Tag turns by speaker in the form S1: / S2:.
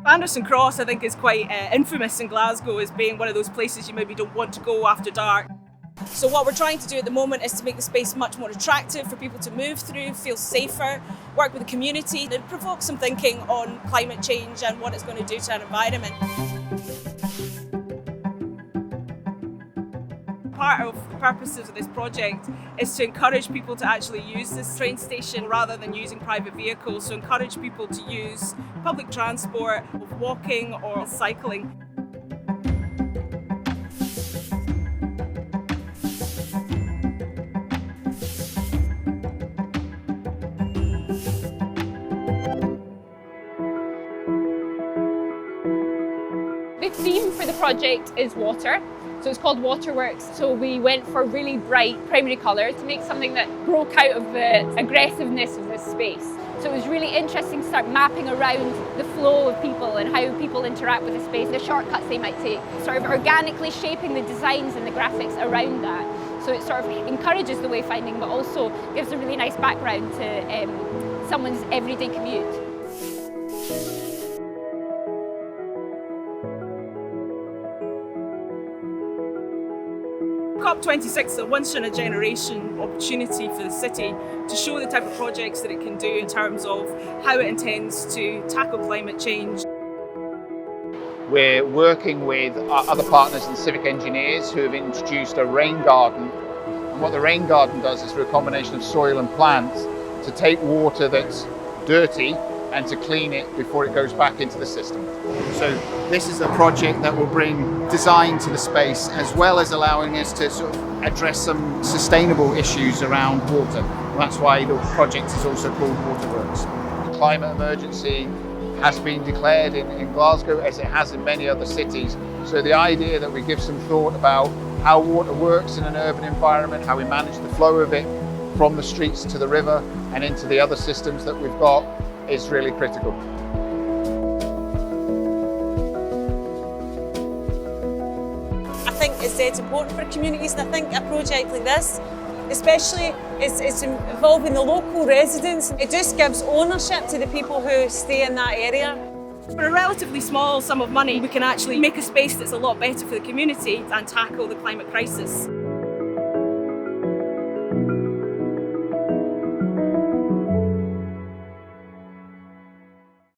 S1: Anderson Cross, I think, is quite infamous in Glasgow as being one of those places you maybe don't want to go after dark. So what we're trying to do at the moment is to make the space much more attractive for people to move through, feel safer, work with the community, and provoke some thinking on climate change and what it's going to do to our environment. Part of the purposes of this project is to encourage people to actually use this train station rather than using private vehicles, so encourage people to use public transport, walking or cycling.
S2: The theme for the project is water, so it's called Waterworks. So we went for really bright primary colours to make something that broke out of the aggressiveness of this space. So it was really interesting to start mapping around the flow of people and how people interact with the space, the shortcuts they might take, sort of organically shaping the designs and the graphics around that. So it sort of encourages the wayfinding, but also gives a really nice background to someone's everyday commute.
S1: COP26 is a once-in-a-generation opportunity for the city to show the type of projects that it can do in terms of how it intends to tackle climate change.
S3: We're working with our other partners and civic engineers who have introduced a rain garden. And what the rain garden does is, through a combination of soil and plants, to take water that's dirty and to clean it before it goes back into the system.
S4: So this is a project that will bring design to the space, as well as allowing us to sort of address some sustainable issues around water. That's why the project is also called Waterworks.
S3: The climate emergency has been declared in Glasgow, as it has in many other cities. So the idea that we give some thought about how water works in an urban environment, how we manage the flow of it from the streets to the river and into the other systems that we've got, is really critical.
S5: I think it's important for communities, and I think a project like this, especially, it's involving the local residents. It just gives ownership to the people who stay in that area.
S1: For a relatively small sum of money, we can actually make a space that's a lot better for the community and tackle the climate crisis.